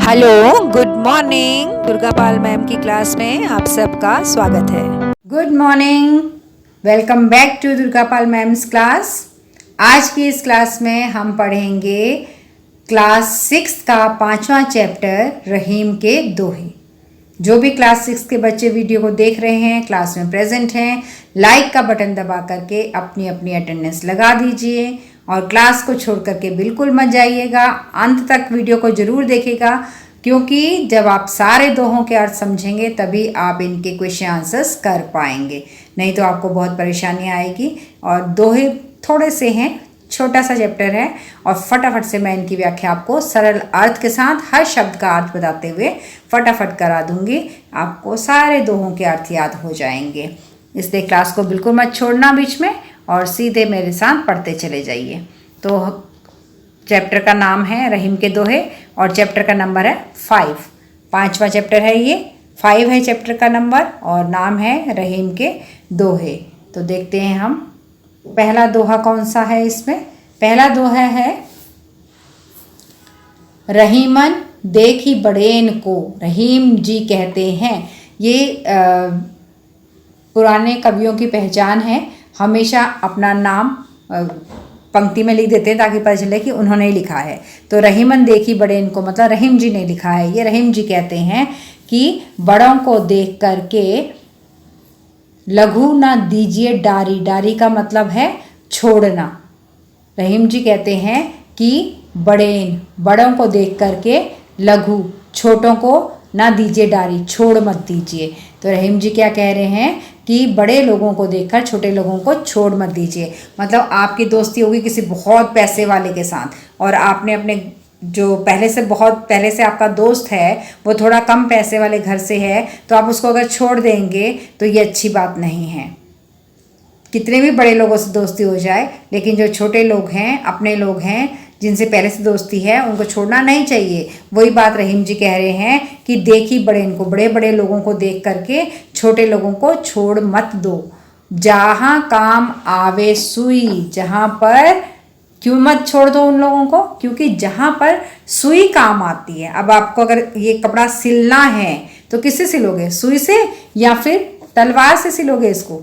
Hello, good morning. Durga Pal ma'am की class में आप सबका स्वागत है। Good morning, welcome back to Durga Pal ma'am's class. आज की इस क्लास में हम पढ़ेंगे क्लास 6 का 5वां चैप्टर रहीम के दोहे। जो भी क्लास 6 के बच्चे वीडियो को देख रहे हैं, क्लास में प्रेजेंट हैं, लाइक का बटन दबा करके अपनी अपनी अटेंडेंस लगा दीजिए और क्लास को छोड़ करके बिल्कुल मत जाइएगा। अंत तक वीडियो को ज़रूर देखिएगा, क्योंकि जब आप सारे दोहों के अर्थ समझेंगे तभी आप इनके क्वेश्चन आंसर्स कर पाएंगे, नहीं तो आपको बहुत परेशानी आएगी। और दोहे थोड़े से हैं, छोटा सा चैप्टर है और फटाफट से मैं इनकी व्याख्या आपको सरल अर्थ के साथ हर शब्द का अर्थ बताते हुए फटाफट करा दूंगी। आपको सारे दोहों के अर्थ याद हो जाएंगे, इसलिए क्लास को बिल्कुल मत छोड़ना बीच में और सीधे मेरे साथ पढ़ते चले जाइए। तो चैप्टर का नाम है रहीम के दोहे और चैप्टर का नंबर है 5। 5वां चैप्टर है, ये 5 है चैप्टर का नंबर और नाम है रहीम के दोहे। तो देखते हैं हम पहला दोहा कौन सा है। इसमें पहला दोहा है रहीमन देखी बड़ेन को। रहीम जी कहते हैं, ये पुराने कवियों की पहचान है, हमेशा अपना नाम पंक्ति में लिख देते हैं ताकि पता चले कि उन्होंने लिखा है। तो रहीमन देखी बड़ेन को मतलब रहीम जी ने लिखा है। ये रहीम जी कहते हैं कि बड़ों को देख करके लघु ना दीजिए डारी। डारी का मतलब है छोड़ना। रहीम जी कहते हैं कि बड़ेन बड़ों को देख करके लघु छोटों को ना दीजिए डारी, छोड़ मत दीजिए। तो रहीम जी क्या कह रहे हैं कि बड़े लोगों को देखकर छोटे लोगों को छोड़ मत दीजिए। मतलब आपकी दोस्ती होगी किसी बहुत पैसे वाले के साथ और आपने अपने जो बहुत पहले से आपका दोस्त है वो थोड़ा कम पैसे वाले घर से है, तो आप उसको अगर छोड़ देंगे तो ये अच्छी बात नहीं है। कितने भी बड़े लोगों से दोस्ती हो जाए, लेकिन जो छोटे लोग हैं, अपने लोग हैं, जिनसे पहले से दोस्ती है, उनको छोड़ना नहीं चाहिए। वही बात रहीम जी कह रहे हैं कि देखी बड़े इनको, बड़े बड़े लोगों को देख करके छोटे लोगों को छोड़ मत दो। जहाँ काम आवे सुई, जहाँ पर क्यों मत छोड़ दो उन लोगों को, क्योंकि जहाँ पर सुई काम आती है। अब आपको अगर ये कपड़ा सिलना है तो किससे सिलोगे? सुई से या फिर तलवार से सिलोगे? इसको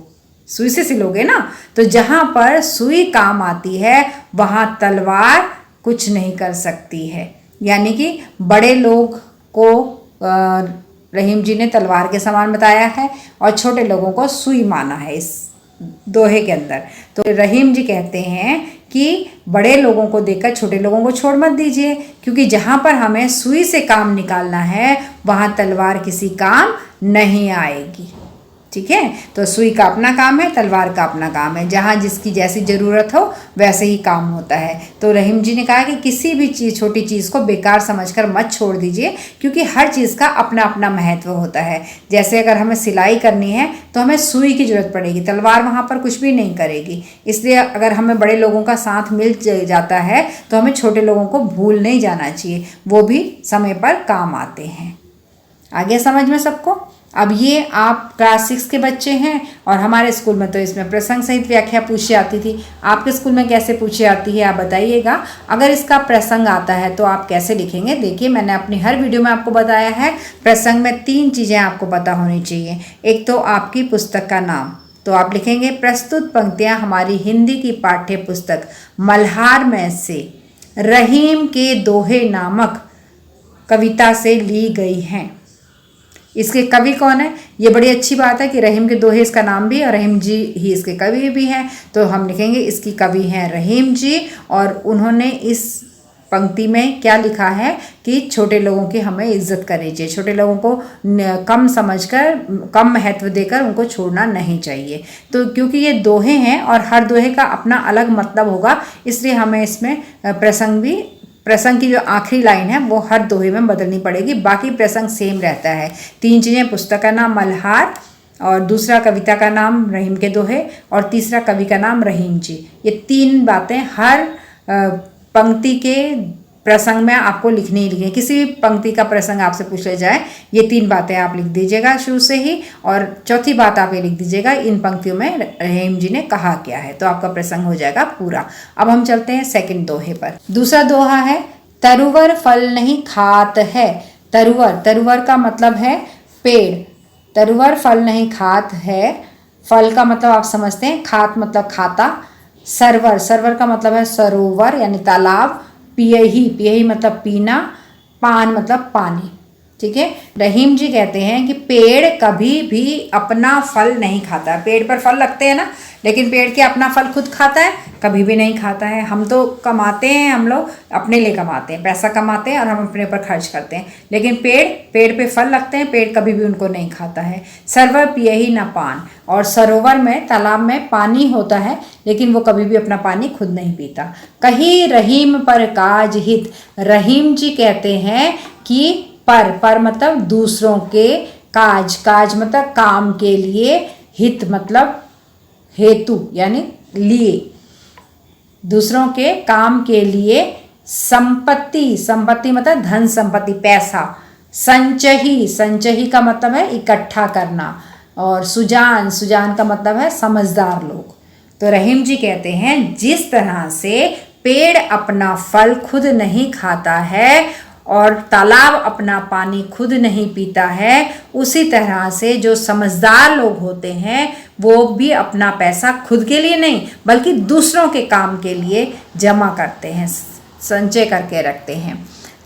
सुई से सिलोगे ना। तो जहाँ पर सुई काम आती है वहाँ तलवार कुछ नहीं कर सकती है। यानी कि बड़े लोग को रहीम जी ने तलवार के समान बताया है और छोटे लोगों को सुई माना है इस दोहे के अंदर। तो रहीम जी कहते हैं कि बड़े लोगों को देखकर छोटे लोगों को छोड़ मत दीजिए, क्योंकि जहाँ पर हमें सुई से काम निकालना है वहाँ तलवार किसी काम नहीं आएगी। ठीक है, तो सुई का अपना काम है, तलवार का अपना काम है। जहाँ जिसकी जैसी ज़रूरत हो वैसे ही काम होता है। तो रहीम जी ने कहा कि किसी भी चीज़, छोटी चीज़ को बेकार समझकर मत छोड़ दीजिए, क्योंकि हर चीज़ का अपना अपना महत्व होता है। जैसे अगर हमें सिलाई करनी है तो हमें सुई की ज़रूरत पड़ेगी, तलवार वहाँ पर कुछ भी नहीं करेगी। इसलिए अगर हमें बड़े लोगों का साथ मिल जाता है तो हमें छोटे लोगों को भूल नहीं जाना चाहिए, वो भी समय पर काम आते हैं। आगे समझ में सबको? अब ये आप क्लास 6 के बच्चे हैं और हमारे स्कूल में तो इसमें प्रसंग सहित व्याख्या पूछी आती थी। आपके स्कूल में कैसे पूछी आती है आप बताइएगा। अगर इसका प्रसंग आता है तो आप कैसे लिखेंगे? देखिए, मैंने अपनी हर वीडियो में आपको बताया है प्रसंग में 3 चीज़ें आपको पता होनी चाहिए। एक तो आपकी पुस्तक का नाम, तो आप लिखेंगे प्रस्तुत पंक्तियाँ हमारी हिंदी की पाठ्य पुस्तक मल्हार में से रहीम के दोहे नामक कविता से ली गई हैं। इसके कवि कौन है? ये बड़ी अच्छी बात है कि रहीम के दोहे इसका नाम भी और रहीम जी ही इसके कवि भी हैं। तो हम लिखेंगे इसकी कवि हैं रहीम जी और उन्होंने इस पंक्ति में क्या लिखा है कि छोटे लोगों की हमें इज्जत करनी चाहिए, छोटे लोगों को कम समझकर, कम महत्व देकर उनको छोड़ना नहीं चाहिए। तो क्योंकि ये दोहे हैं और हर दोहे का अपना अलग मतलब होगा, इसलिए हमें इसमें प्रसंग की जो आखिरी लाइन है वो हर दोहे में बदलनी पड़ेगी, बाकी प्रसंग सेम रहता है। 3 चीज़ें, पुस्तक का नाम मल्हार और दूसरा कविता का नाम रहीम के दोहे और तीसरा कवि का नाम रहीम जी। ये 3 बातें हर पंक्ति के प्रसंग में आपको लिखनी ही लिखनी है। किसी भी पंक्ति का प्रसंग आपसे पूछा जाए, ये 3 बातें आप लिख दीजिएगा शुरू से ही, और चौथी बात आप ये लिख दीजिएगा इन पंक्तियों में रहीम जी ने कहा क्या है, तो आपका प्रसंग हो जाएगा पूरा। अब हम चलते हैं सेकंड दोहे पर। दूसरा दोहा है तरुवर फल नहीं खात है, तरुवर, तरुवर का मतलब है पेड़। तरुवर फल नहीं खात है, फल का मतलब आप समझते हैं, खात मतलब खाता। सरवर, सरवर का मतलब है सरोवर यानी तालाब। पियही, पियही मतलब पीना। पान मतलब पानी। ठीक है। रहीम जी कहते हैं कि पेड़ कभी भी अपना फल नहीं खाता। पेड़ पर फल लगते हैं ना, लेकिन पेड़ क्या अपना फल खुद खाता है? कभी भी नहीं खाता है। हम तो कमाते हैं, हम लोग अपने लिए कमाते हैं, पैसा कमाते हैं और हम अपने ऊपर खर्च करते हैं, लेकिन पेड़ पे फल लगते हैं, पेड़ कभी भी उनको नहीं खाता है। सरवर पियही न पान, और सरोवर में, तालाब में पानी होता है, लेकिन वो कभी भी अपना पानी खुद नहीं पीता। कही रहीम पर काज हित, रहीम जी कहते हैं कि पर मतलब दूसरों के, काज, काज मतलब काम के लिए, हित मतलब हेतु यानी लिए, दूसरों के काम के लिए। संपत्ति, संपत्ति मतलब धन संपत्ति, पैसा। संचही, संचही का मतलब है इकट्ठा करना। और सुजान, सुजान का मतलब है समझदार लोग। तो रहीम जी कहते हैं जिस तरह से पेड़ अपना फल खुद नहीं खाता है और तालाब अपना पानी खुद नहीं पीता है, उसी तरह से जो समझदार लोग होते हैं वो भी अपना पैसा खुद के लिए नहीं बल्कि दूसरों के काम के लिए जमा करते हैं, संचय करके रखते हैं।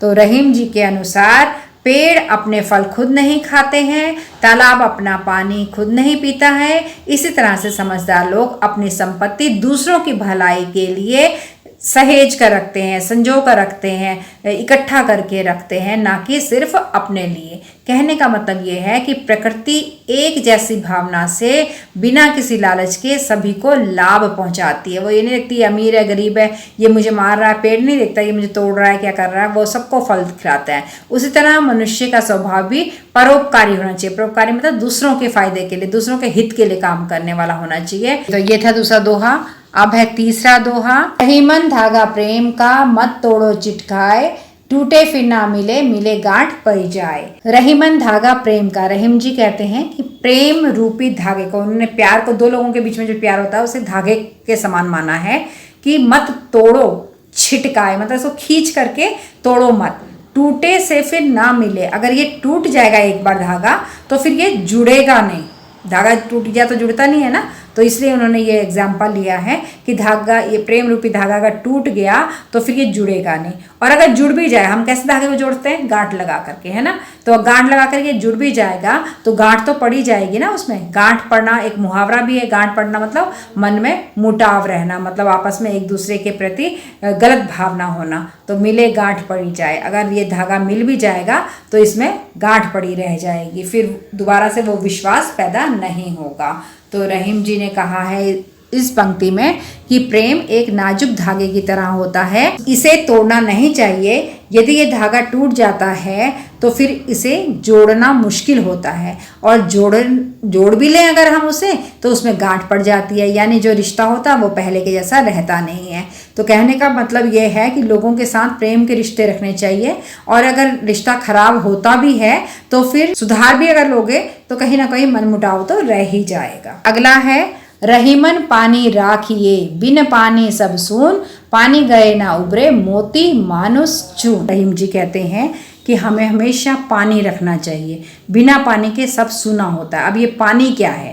तो रहीम जी के अनुसार पेड़ अपने फल खुद नहीं खाते हैं, तालाब अपना पानी खुद नहीं पीता है, इसी तरह से समझदार लोग अपनी संपत्ति दूसरों की भलाई के लिए सहेज कर रखते हैं, संजो कर रखते हैं, इकट्ठा करके रखते हैं, ना कि सिर्फ अपने लिए। कहने का मतलब ये है कि प्रकृति एक जैसी भावना से बिना किसी लालच के सभी को लाभ पहुंचाती है। वो ये नहीं देखती अमीर है गरीब है, ये मुझे मार रहा है, पेड़ नहीं देखता ये मुझे तोड़ रहा है, क्या कर रहा है, वो सबको फल खिलाता है। उसी तरह मनुष्य का स्वभाव भी परोपकारी होना चाहिए। परोपकारी मतलब दूसरों के फायदे के लिए, दूसरों के हित के लिए काम करने वाला होना चाहिए। तो ये था दूसरा दोहा। अब है तीसरा दोहा। रहीमन धागा प्रेम का, मत तोड़ो चिटकाए, टूटे फिर ना मिले, मिले गांठ पड़ जाए। रहीमन धागा प्रेम का, रहीम जी कहते हैं कि प्रेम रूपी धागे को, उन्होंने प्यार को, दो लोगों के बीच में जो प्यार होता है उसे धागे के समान माना है कि मत तोड़ो छिटकाए, मतलब इसको खींच करके तोड़ो मत, टूटे से फिर ना मिले। अगर ये टूट जाएगा एक बार धागा तो फिर ये जुड़ेगा नहीं। धागा टूट गया तो जुड़ता नहीं है ना, तो इसलिए उन्होंने ये एग्जाम्पल लिया है कि धागा, ये प्रेम रूपी धागा अगर टूट गया तो फिर ये जुड़ेगा नहीं। और अगर जुड़ भी जाए, हम कैसे धागे को जोड़ते हैं? गांठ लगा करके, है ना। तो गांठ लगा कर ये जुड़ भी जाएगा तो गांठ तो पड़ी जाएगी ना उसमें। गांठ पड़ना एक मुहावरा भी है। गांठ पड़ना मतलब मन में मुटाव रहना, मतलब आपस में एक दूसरे के प्रति गलत भावना होना। तो मिले गांठ पड़ी जाए, अगर ये धागा मिल भी जाएगा तो इसमें गांठ पड़ी रह जाएगी, फिर दोबारा से वो विश्वास पैदा नहीं होगा। तो रहीम जी ने कहा है इस पंक्ति में कि प्रेम एक नाजुक धागे की तरह होता है, इसे तोड़ना नहीं चाहिए। यदि ये धागा टूट जाता है तो फिर इसे जोड़ना मुश्किल होता है, और जोड़ भी लें अगर हम उसे तो उसमें गांठ पड़ जाती है, यानी जो रिश्ता होता है वो पहले के जैसा रहता नहीं है। तो कहने का मतलब ये है कि लोगों के साथ प्रेम के रिश्ते रखने चाहिए, और अगर रिश्ता खराब होता भी है तो फिर सुधार भी अगर लोगे तो कहीं ना कहीं मनमुटाव तो रह ही जाएगा। अगला है रहीमन पानी राखिए, बिन पानी सब सून, पानी गए ना उबरे, मोती मानुस चून। रहीम जी कहते हैं कि हमें हमेशा पानी रखना चाहिए, बिना पानी के सब सूना होता है। अब ये पानी क्या है?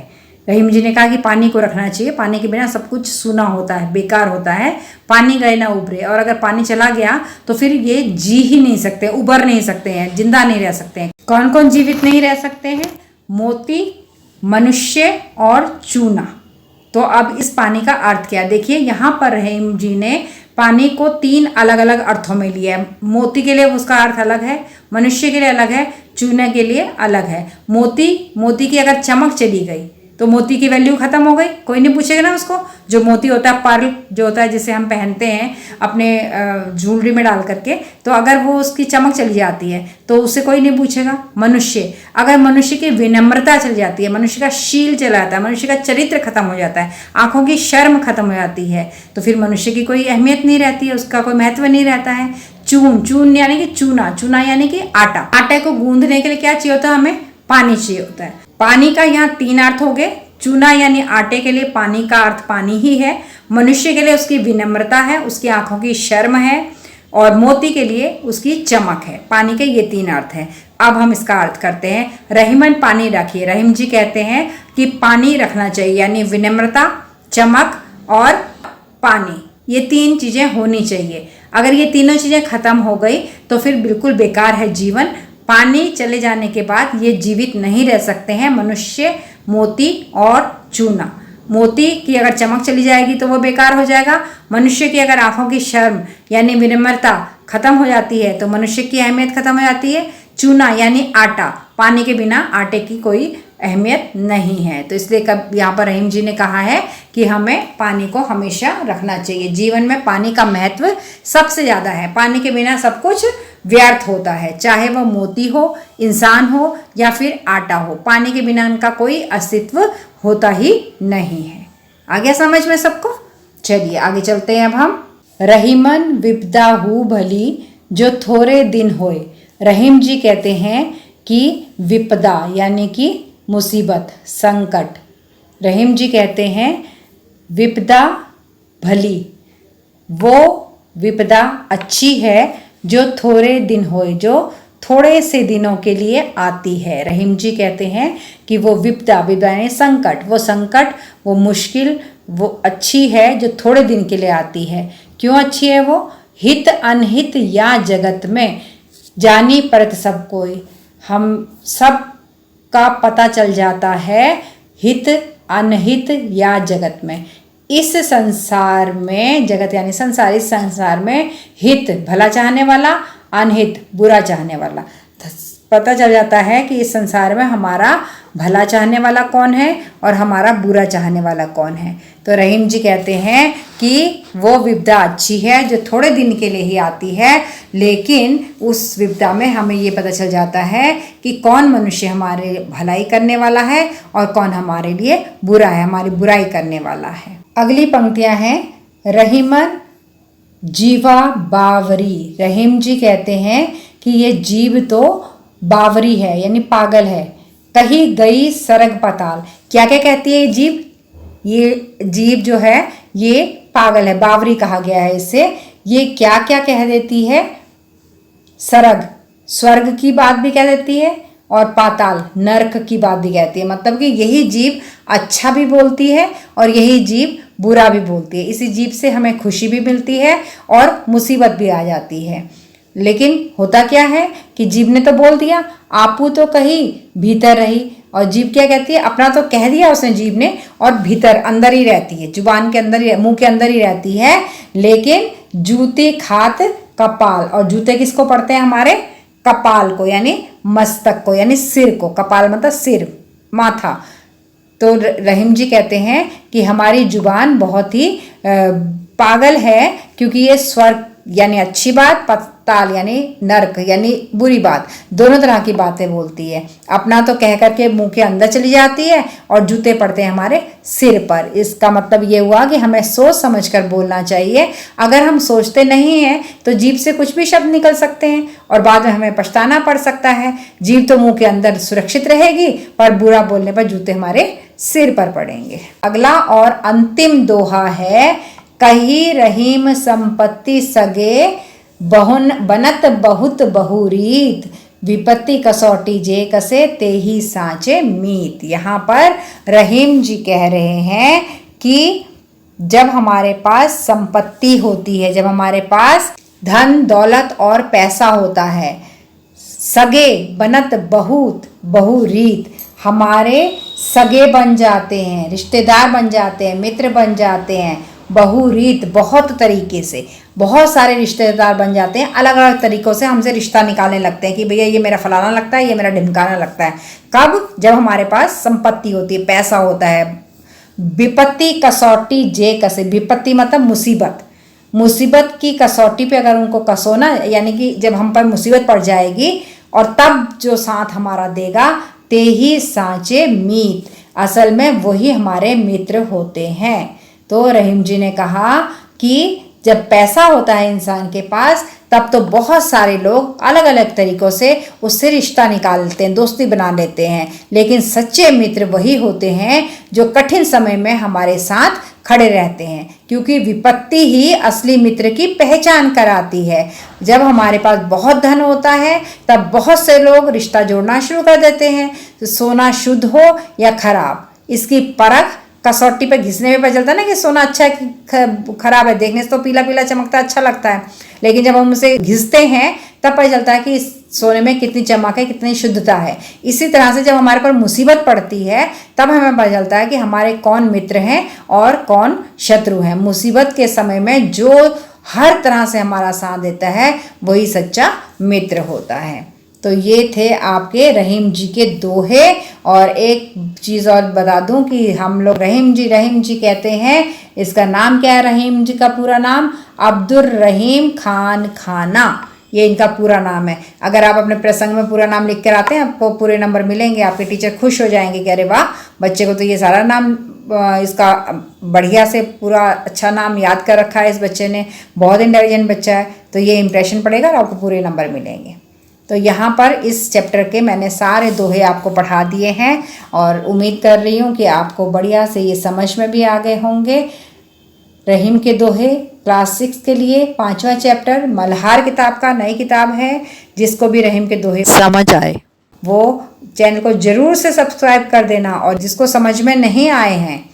रहीम जी ने कहा कि पानी को रखना चाहिए, पानी के बिना सब कुछ सूना होता है, बेकार होता है। पानी गए ना उभरे, और अगर पानी चला गया तो फिर ये जी ही नहीं सकते, उबर नहीं सकते हैं, जिंदा नहीं रह सकते हैं। कौन कौन जीवित नहीं रह सकते हैं? मोती, मनुष्य और चूना। तो अब इस पानी का अर्थ क्या? देखिए यहाँ पर रहीम जी ने पानी को 3 अलग अलग अर्थों में लिया है। मोती के लिए उसका अर्थ अलग है, मनुष्य के लिए अलग है, चूने के लिए अलग है। मोती की अगर चमक चली गई तो मोती की वैल्यू खत्म हो गई, कोई नहीं पूछेगा ना उसको। जो मोती होता है, पर्ल जो होता है जिसे हम पहनते हैं अपने ज्वेलरी में डाल करके, तो अगर वो उसकी चमक चली जाती है तो उससे कोई नहीं पूछेगा। मनुष्य, अगर मनुष्य की विनम्रता चली जाती है, मनुष्य का शील चला जाता है, मनुष्य का चरित्र खत्म हो जाता है, आंखों की शर्म खत्म हो जाती है, तो फिर मनुष्य की कोई अहमियत नहीं रहती है, उसका कोई महत्व नहीं रहता है। चून यानी कि चूना यानी कि आटा। आटे को गूंदने के लिए क्या चाहिए होता है? हमें पानी चाहिए होता है। पानी का यहाँ 3 अर्थ हो गए। चूना यानी आटे के लिए पानी का अर्थ पानी ही है, मनुष्य के लिए उसकी विनम्रता है, उसकी आंखों की शर्म है, और मोती के लिए उसकी चमक है। पानी के ये 3 अर्थ हैं। अब हम इसका अर्थ करते हैं। रहीमन पानी रखिए। रहीम जी कहते हैं कि पानी रखना चाहिए, यानी विनम्रता, चमक और पानी, ये 3 चीज़ें होनी चाहिए। अगर ये तीनों चीज़ें खत्म हो गई तो फिर बिल्कुल बेकार है जीवन। पानी चले जाने के बाद ये जीवित नहीं रह सकते हैं मनुष्य, मोती और चूना। मोती की अगर चमक चली जाएगी तो वो बेकार हो जाएगा। मनुष्य की अगर आंखों की शर्म यानी विनम्रता खत्म हो जाती है तो मनुष्य की अहमियत खत्म हो जाती है। चूना यानी आटा, पानी के बिना आटे की कोई अहमियत नहीं है। तो इसलिए कब यहाँ पर रहीम जी ने कहा है कि हमें पानी को हमेशा रखना चाहिए। जीवन में पानी का महत्व सबसे ज़्यादा है। पानी के बिना सब कुछ व्यर्थ होता है, चाहे वह मोती हो, इंसान हो या फिर आटा हो। पानी के बिना उनका कोई अस्तित्व होता ही नहीं है। आ गया समझ में सबको? चलिए आगे चलते हैं अब हम। रहीमन विपदा हु भली जो थोड़े दिन होए। रहीम जी कहते हैं कि विपदा यानी कि मुसीबत, संकट। रहीम जी कहते हैं विपदा भली, वो विपदा अच्छी है जो थोड़े दिन होए, जो थोड़े से दिनों के लिए आती है। रहीम जी कहते हैं कि वो विपदा, विपदा यानी संकट, वो संकट, वो मुश्किल, वो अच्छी है जो थोड़े दिन के लिए आती है। क्यों अच्छी है वो? हित अनहित या जगत में जानी परत सब कोई। हम सब का पता चल जाता है हित अनहित या जगत में। इस संसार में, जगत यानी संसार, इस संसार में हित भला चाहने वाला, अनहित बुरा चाहने वाला। पता चल जाता है कि इस संसार में हमारा भला चाहने वाला कौन है और हमारा बुरा चाहने वाला कौन है। तो रहीम जी कहते हैं कि वो विपदा अच्छी है जो थोड़े दिन के लिए ही आती है, लेकिन उस विपदा में हमें ये पता चल जाता है कि कौन मनुष्य हमारे भलाई करने वाला है और कौन हमारे लिए बुरा है, हमारी बुराई करने वाला है। अगली पंक्तियां हैं। रहीमन जीवा बावरी। रहीम जी कहते हैं कि ये जीव तो बावरी है यानी पागल है। कहीं गई सरग पाताल। क्या क्या कहती है ये जीव? ये जीव जो है ये पागल है, बावरी कहा गया है इसे। ये क्या क्या कह देती है? सरग, स्वर्ग की बात भी कह देती है और पाताल, नरक की बात भी कहती है। मतलब कि यही जीव अच्छा भी बोलती है और यही जीव बुरा भी बोलती है। इसी जीव से हमें खुशी भी मिलती है और मुसीबत भी आ जाती है। लेकिन होता क्या है कि जीव ने तो बोल दिया, आपू तो कही भीतर रही। और जीव क्या कहती है? अपना तो कह दिया उसने जीव ने और भीतर अंदर ही रहती है, जुबान के अंदर ही, मुंह के अंदर ही रहती है। लेकिन जूते खात कपाल। और जूते किसको पड़ते हैं? हमारे कपाल को यानी मस्तक को यानी सिर को। कपाल मतलब सिर, माथा। तो रहीम जी कहते हैं कि हमारी जुबान बहुत ही पागल है, क्योंकि ये स्वर्ग यानी अच्छी बात, पाताल यानी नरक यानी बुरी बात, दोनों तरह की बातें बोलती है। अपना तो कह करके मुंह के अंदर चली जाती है और जूते पड़ते हैं हमारे सिर पर। इसका मतलब ये हुआ कि हमें सोच समझ कर बोलना चाहिए। अगर हम सोचते नहीं हैं तो जीभ से कुछ भी शब्द निकल सकते हैं और बाद में हमें पछताना पड़ सकता है। जीभ तो मुंह के अंदर सुरक्षित रहेगी, पर बुरा बोलने पर जूते हमारे सिर पर पड़ेंगे। अगला और अंतिम दोहा है। कही रहीम संपत्ति सगे बहुन बनत बहुत बहुरीत। विपत्ति कसौटी जे कसे ते ही सांचे मीत। यहाँ पर रहीम जी कह रहे हैं कि जब हमारे पास संपत्ति होती है, जब हमारे पास धन दौलत और पैसा होता है, सगे बनत बहुत बहुरीत, हमारे सगे बन जाते हैं, रिश्तेदार बन जाते हैं, मित्र बन जाते हैं। बहुरीत बहुत तरीके से, बहुत सारे रिश्तेदार बन जाते हैं, अलग अलग तरीक़ों से हमसे रिश्ता निकालने लगते हैं कि भैया ये मेरा फलाना लगता है, ये मेरा ढिमकाना लगता है। कब? जब हमारे पास संपत्ति होती है, पैसा होता है। विपत्ति कसौटी जे कसे। विपत्ति मतलब मुसीबत। मुसीबत की कसौटी पे अगर उनको कसो ना, यानी कि जब हम पर मुसीबत पड़ जाएगी और तब जो साथ हमारा देगा, ते ही सांचे मीत, असल में वही हमारे मित्र होते हैं। तो रहीम जी ने कहा कि जब पैसा होता है इंसान के पास, तब तो बहुत सारे लोग अलग अलग तरीक़ों से उससे रिश्ता निकालते हैं, दोस्ती बना लेते हैं। लेकिन सच्चे मित्र वही होते हैं जो कठिन समय में हमारे साथ खड़े रहते हैं, क्योंकि विपत्ति ही असली मित्र की पहचान कराती है। जब हमारे पास बहुत धन होता है तब बहुत से लोग रिश्ता जोड़ना शुरू कर देते हैं। तो सोना शुद्ध हो या खराब, इसकी परख कसौटी पे घिसने में पता चलता है ना कि सोना अच्छा है कि खराब है। देखने से तो पीला पीला चमकता अच्छा लगता है, लेकिन जब हम उसे घिसते हैं तब पता चलता है कि इस सोने में कितनी चमक है, कितनी शुद्धता है। इसी तरह से जब हमारे पर मुसीबत पड़ती है तब हमें पता चलता है कि हमारे कौन मित्र हैं और कौन शत्रु हैं। मुसीबत के समय में जो हर तरह से हमारा साथ देता है वही सच्चा मित्र होता है। तो ये थे आपके रहीम जी के दोहे। और एक चीज़ और बता दूं कि हम लोग रहीम जी कहते हैं, इसका नाम क्या है रहीम जी का पूरा नाम? अब्दुल रहीम खान खाना, ये इनका पूरा नाम है। अगर आप अपने प्रसंग में पूरा नाम लिख कर आते हैं आपको पूरे नंबर मिलेंगे। आपके टीचर खुश हो जाएंगे कि अरे वाह, बच्चे को तो ये सारा नाम इसका बढ़िया से पूरा अच्छा नाम याद कर रखा है इस बच्चे ने, बहुत इंटेलिजेंट बच्चा है। तो ये इंप्रेशन पड़ेगा और आपको पूरे नंबर मिलेंगे। तो यहाँ पर इस चैप्टर के मैंने सारे दोहे आपको पढ़ा दिए हैं और उम्मीद कर रही हूँ कि आपको बढ़िया से ये समझ में भी आ गए होंगे। रहीम के दोहे क्लास 6 के लिए 5वां चैप्टर मल्हार किताब का, नई किताब है। जिसको भी रहीम के दोहे समझ आए वो चैनल को ज़रूर से सब्सक्राइब कर देना, और जिसको समझ में नहीं आए हैं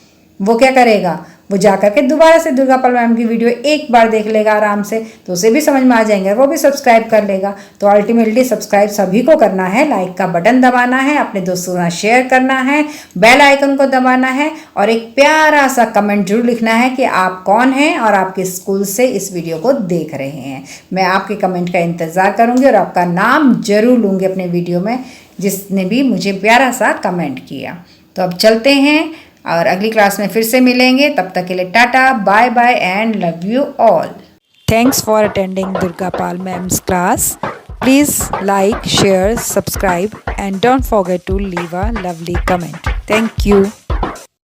वो क्या करेगा, वो जा करके दोबारा से दुर्गा पाल मैम की वीडियो एक बार देख लेगा आराम से, तो उसे भी समझ में आ जाएंगे, वो भी सब्सक्राइब कर लेगा। तो अल्टीमेटली सब्सक्राइब सभी को करना है, लाइक का बटन दबाना है, अपने दोस्तों के साथ शेयर करना है, बेल आइकन को दबाना है और एक प्यारा सा कमेंट जरूर लिखना है कि आप कौन हैं और आपके स्कूल से इस वीडियो को देख रहे हैं। मैं आपके कमेंट का इंतज़ार करूँगी और आपका नाम जरूर लूँगी अपने वीडियो में, जिसने भी मुझे प्यारा सा कमेंट किया। तो अब चलते हैं और अगली क्लास में फिर से मिलेंगे। तब तक के लिए ta-ta, bye bye and love you all. Thanks for attending Durga Pal Ma'am's class. Please like, share, subscribe and don't forget to leave a lovely comment. Thank you.